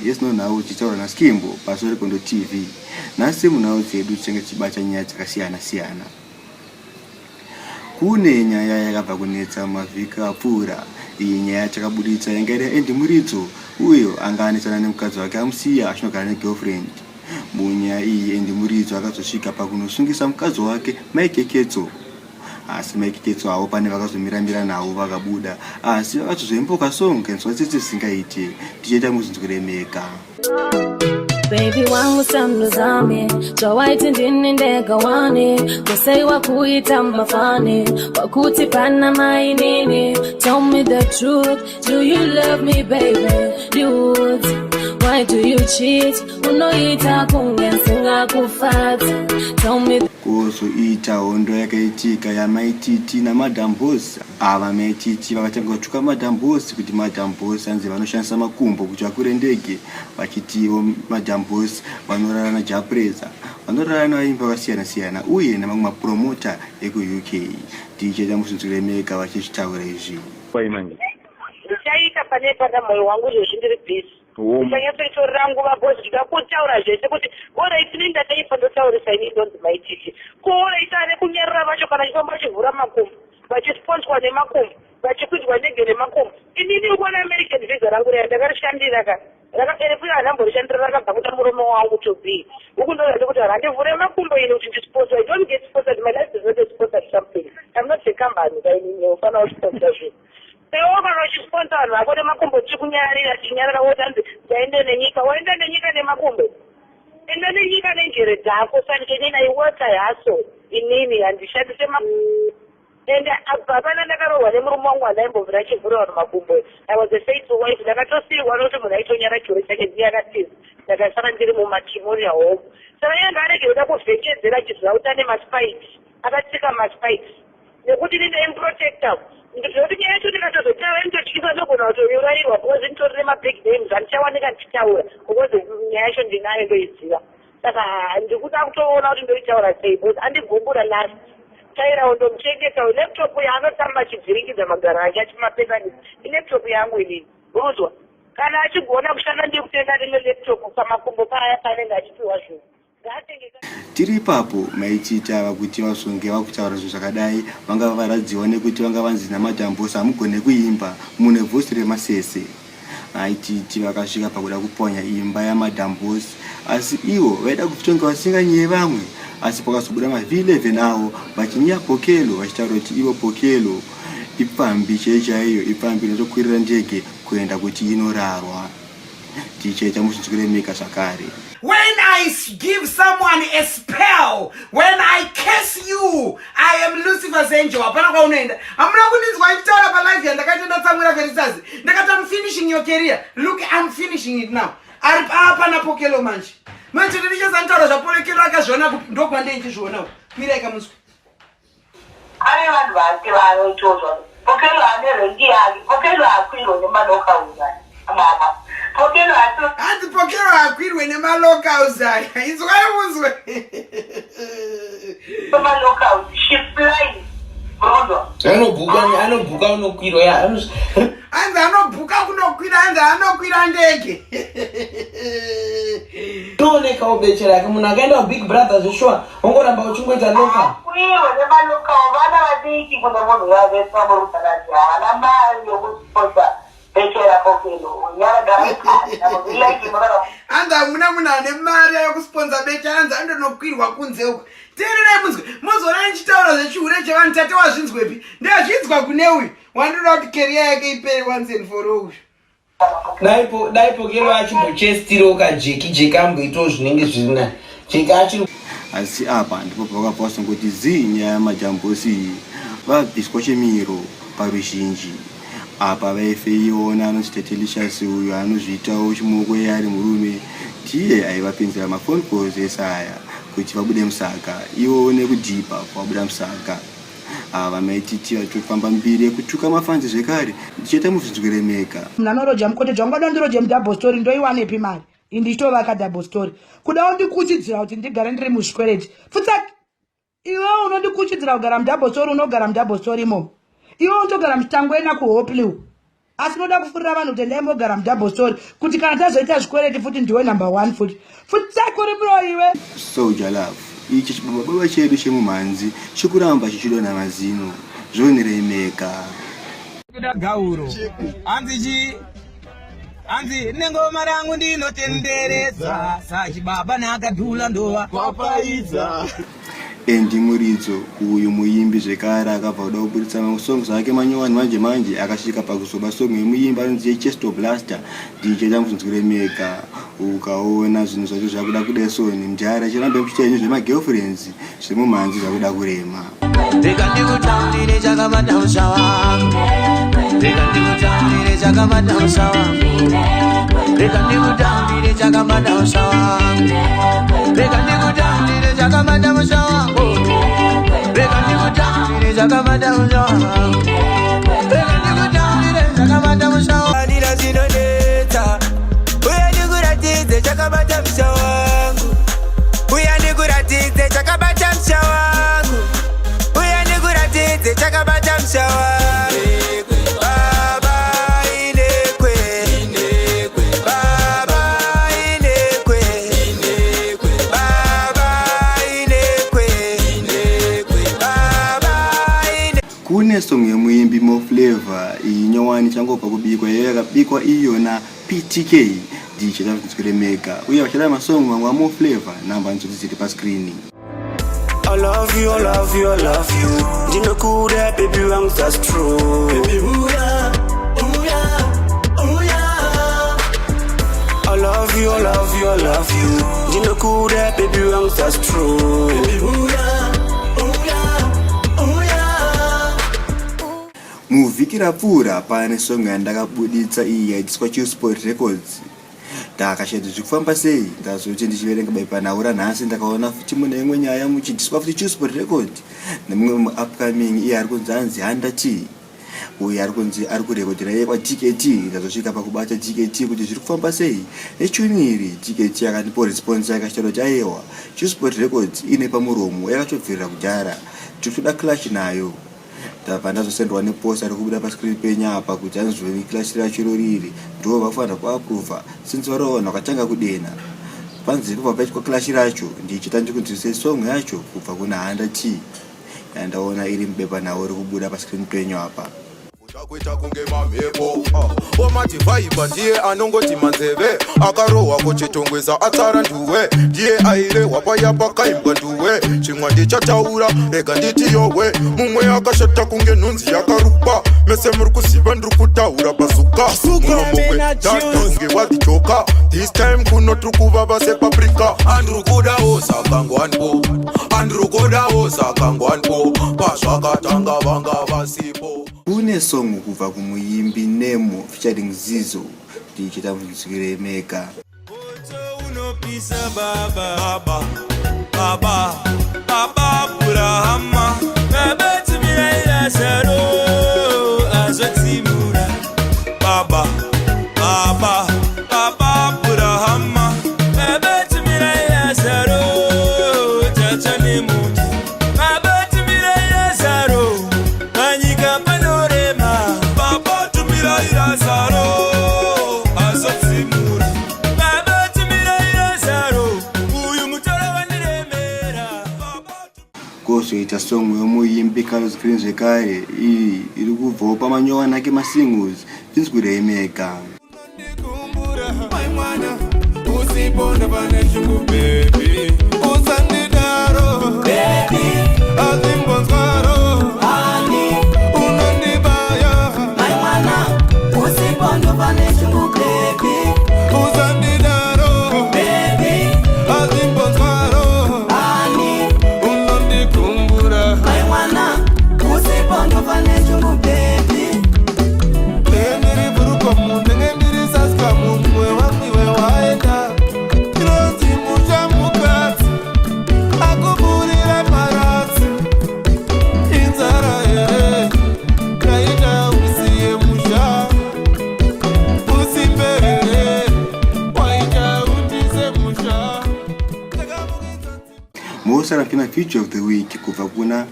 Yes no now tichaura na Skimbo pasori Kondo TV. Nasi munao dzedu tinenge tichibata nyaya dzakasiyana siyana. Kune nyaya yakabva kunetsa mavhiki apfuura. Iyi nyaya takabuditsa yanga iri Andy Muridzo uyo anga anetsana nemukadzi wake amusiya achinogara negirlfriend. Munyaya iyi Andy Muridzo akazosvika pakunosungisa mukadzi wake Mike Ketso. Asi Mike Ketso avo pane vakazomira navo vakabuda. Asi vakazozvemboka songa nzwa dzese dzisingaite. Tichita muzinzwiremeka. Baby wangu samnuzame Chawaiti ndini ndega wani Kuseiwa kuita mafani Wakuti pana mainini Tell me the truth Do you love me baby Dudes Why do you cheat Unoita kungensinga kufata Tell me Koso ita hondo yakaitika ya Maititi na Madam Boss. Ava Maititi vakatanga kutuka Madam Boss kuti Madam Boss anzi vanoshandisa makumbo kuti vakure ndege. Vachitiwo Madam Boss vanorara na Japreza. Vanorara navaimba vakasiyana siyana uye namamwe mapromota eku UK. Tichita muzinzwiremeka vachitaura izvi. Paimani. Ndichaita pane pana moyo wangu zvindiri busy. Ndichanyatsaitorera nguva bozi ndikakutaura zvese kuti oraiti ndataifa ndotaurisa ini ndonzi Maititi. Oraiti ane kunyarara vacho kana chifamba vachivhura makumbo, vachisponswa nemakumbo, vachikwidzwa ndege nemakumbo. Inini ukuona American visa rangu raya ndakarishandira ka. Rakaperepuya handamborishandira rakabva kuda murume wangu to be. Uku ndozvati kuti handivhure makumbo ini kuti ndisponsor. I don't get sponsored. My life is not a sponsored something. I'm not a company. Ufana usponsor zvinhu. Kana uchisponsor vanhu vako nemakumbo tichikunyarira tichinyarira wotanzi ndaende nenyika. Waenda nenyika nemakumbo. Enda nenyika nenjere dzako sandikenina iwota haso inini handishandise makumbo. Ende apana ndakarohwa nemurume wangu handaimbobvira achivhura vanhu makumbo. I was a faithful wife. Ndakatosiyirwa nokuti munhu aitonyara chiro chake ndiyakatiza. Ndakasara ndiri mumatrimonial home. Saka yanga arege kuda kuvhekedzera achibvira utane maspikes. Akatsika maspikes. Nekuti ndindaimprotecta. Ndizvoti nyaya yacho ndikatozotaura nditotyisa ndogona kutourayiwa because nditorine mabig names handichawanika ndichitaura because nyaya yacho ndinayo ndoiziva. Saka ndikuda kutoona kuti ndoitaura sei because andigumbuda last tairawo ndomuchengeta laptop yaanotamba achivhirikidza magara ake achimapesanisi ilaptop yangu inini unozwa kana achigona kushanda ndikutenga rimwe laptop pamakumbo paya paanenge achipiwa zvinhu. Tiri ipapo Maititi ava kuti vazonge vakutaura zvinhu zvakadai vanga varadziwa nekuti vanga vanzi naMadam Boss hamugone kuimba mune vhosi remasese. Maititi vakasvika pakuda kuponya imba yaMadam Boss asi ivo vaida kutonga vasinganyeye vamwe. Asi pakazobuda maV11 avo vachinya Pokelo vachitaura kuti ivo Pokelo ipambi chaiyo ipambi inotokwirira ndege kuenda kuti inorarwa. Tichaita muzinzwiremeka zvakare. When I give someone a spell, when I curse you, I am Lucifer's angel. Hapana kwa unaenda. Hamuna kundinzwa ichitaura pa life yandakaita ndatsamwira Veritas. Ndakati I'm finishing your career. Look, I'm finishing it now. Ari hapana Pokelo manje. Manje ndichazantaura zvapolekelo akazviona kuti ndokwande ndichizviona. Miraika muswe. Ane vanhu vake vanoitozwa. Pokelo ane rendi yake. Pokelo akwirwa nemaloka uzani. Mama. Pokelo ato. Ati Pokelo akwirwe nemaloka uzani. Izwayo muzwe. Maloka uzani. She flying. Brodo. Anobuka unokwirwa ya. Anza anobuka kunokwira anza anokwira ndege. Tooneka ubechera yake munhu akaenda Big Brother Joshua ongoramba uchingoita loka. Kwirwa nemaloka vana vadiki kune munhu wavesa murutanaji havana mari yokusponsor. Anza muna ane mari yokusponsor becha anza andonokwirwa kunze uko. Tererai munzwe mozora nchitaura zvechihure chevanhu tate wazvinzwepi. Ndazvinzwa kune uyu wandoda kuti career yake ipere once and for all. Dai Pokelo achimbochestiro kajeki amboitawo zvinenge zvina. Jeki achiri asi apa ndipo pakabva kuti zinya yaMadam Boss vabviswa chemiro paruzhinji. Apa vaifeiona anoti Delicious uyu anozviitawo chimoko yari murume tiye aivapinzira mafoni calls esaya kuti vabude musaka ivo nekudhipa vabuda musaka. Ava Maititi vachifamba mbiri yekutuka mafanzi zvekare ndichita muzinzwiremeka. Mnanoroja mkoteja ungada ndiroje double story ndoiwanepi mari indichitovaka double story kudawo ndikuchidzira kuti ndigare ndiri muzvikwereti futsaki iwe unondikuchidzira kugara mudouble story unogara mudouble story imomo iwe unotogara muchitangwena kuhopli asi noda kufurira vanhu kuti endai mogara mudouble story kuti kana tazoita zvikwereti futi ndiwe number 1 futi tsakuri bro iwe. Soldier love ichi chibaba chedu chemumhanzi chikuramba chichidona mazino zvoneremeka kuda gauro anzi nengoma rangu ndinotendereza sachibaba nakadhula ndova kwapaidza. Endi Muridzo uyu muimbi zvekare akabva kuda kuburitsa masongs ake manyowani manje akasvika pakuzoba song yemuimbi anonzi Chesto Blaster DJ Tamuzviremeka. Ukaona zvinhu zvacho zvakuda kudesoni mjara chiramba mchitenyu zvemagirlfriends zvemumhanzi zvakuda kurema. Ndikandikutaurire chakabata musha wangu, ndikandikutaurire chakabata musha wangu, ndikandikutaurire chakabata musha wangu, ndikandikutaurire chakabata musha wangu, ndikandikutaurire chakabata musha wangu, ndikandikutaurire chakabata musha wangu. Ndira zinodetsa uya ndikuratidze chakabata musha wangu, uya ndikuratidze chakabata musha wangu, uya ndikuratidze chakabata musha wangu. Kune song yemuimbi Mo Flavor inyowani changobva kubikwa yakabikwa iyona PTK DJ Tamuzviremeka uye vachida masong mamwe Mo Flavor namba nzoti pa screen. I love you, I love you, I love you. Ndinokuda baby wangu, that's true. Baby ooh-ya, ooh-ya, ooh-ya. I love you, I love you, I love you. Ndinokuda baby wangu, that's true. Baby ooh-ya, ooh-ya, ooh-ya. Muvhiki rapfuura pane song yandakabuditsa iyi yaidiswa Chisport Records. Ndakashedza zvikufamba sei ndazoti ndichiverenga baipanhaura nhasi ndakaona futi mune imwe nyaya muchidiswa futi Chisport Record nemumwe muupcoming iye ari kunzi anzi Handa T uye ari kunzi ari kurekodera iye kwaTKT. Ndazosvika pakubata TKT kuti zviri kufamba sei nechuniri. TKT akandipo response yakashata kuti aiwa Chisport Records ine pamuromo yakatobvirira kudhara tikutoda clash nayo. Ndabva ndazosendwa neposta ari kubuda pascreen penyapa kuti anzweni clash racho roriri ndo vafanira kuaprova since varoona vakatanga kudena panze kubva paitwa clash racho ndichita ndikunzwise song yacho kubva kuna Handa T yandaona iri mubepanhau iri kubuda pascreen penyapa. Kuita kunge mamhepo omati vaiba ndiye anongoti manzeve akarohwa kuchitongweza atsara nduwe ndiye aire wapaya pakaimbwa nduwe chimwa ndichataura rega nditi yowe mumwe akashata kunge nhunzi yakarupa mese muri kuziva ndiri kutaura bazuka mumwe dadonge wadichoka this time kuno tiri kuvava sepaprika andiri kudawo sakangwanpo andiri kudawo sakangwanpo pazvakatanga vanga vasipo. Kune song kubva kumuimbi Nemo featuring Zizo DJ Tamuzviremeka. Unopisa baba baba baba Burahama baba timira saro azotimura baba baba baba Burahama baba timira saro tachane muti baba timira saro anyika panorema baba timira saro azotimura baba timira saro uyu mutora wandiremera kozoita song yemuimbi Carlos Green zvekare iyi iri kubvawo pamanyowani ake masingles Tinzwiremeka. Usibona pane chungu baby usandidaro baby azimbonzaro ani unondibaya my mwana usibona pane chungu baby usandidaro baby azimbonzaro ani unondikumbura my mwana usibona pane chungu baby ndiri buruko munde ndiri saska mumwe wamwe waenda Rozi mucha mukati akuburira marati inzara ere kaita usiye musha usimbere waita utize musha. Most Sarafina feature of the week kubva kuna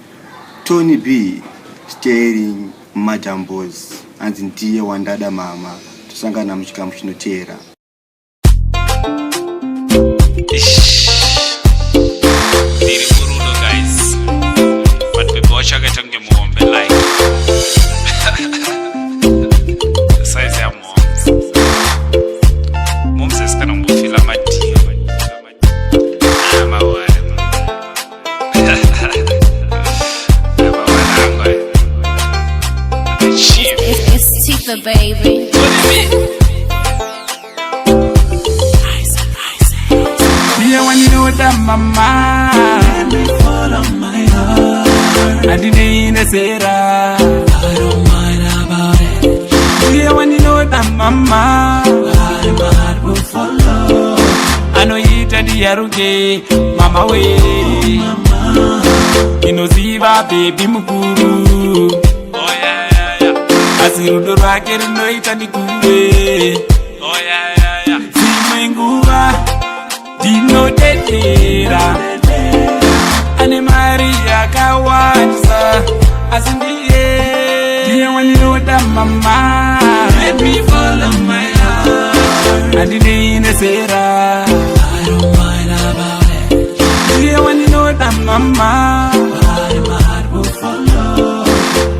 Tony B starring Madam Boss. anzi ndiye wandada mama. Tosangana muchikamu chinoteera. Diri Burudo guys, but people watch again to get like size ya moms is kana mbufila mati ama wale It's Tifa, baby. When you know that mama, let me follow my heart. I didn't say that. I don't mind about it. Yeah, when you know that mama, my heart will follow. I know you tell the yaruge, mama way. Mama, you know Ziva baby mukuru. Oh yeah yeah yeah. Asirudo rakeri no itani kure. Oh yeah yeah yeah. Zimenguwa. Dino tetera Ane Maria kawanza Asindiye Dear when you know that mama Let me follow my heart I didn't say that I don't mind about it Dear when you know that mama My heart will follow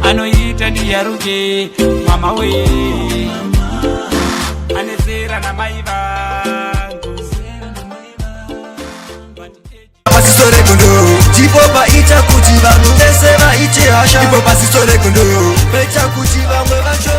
I know you tell the yaruge Mama way Ane sera na maiva Pasisore kundo Tipo paita kuti vanhu vese vaite hasha Tipo pasisore kundo Pecha kuti vamwe vacho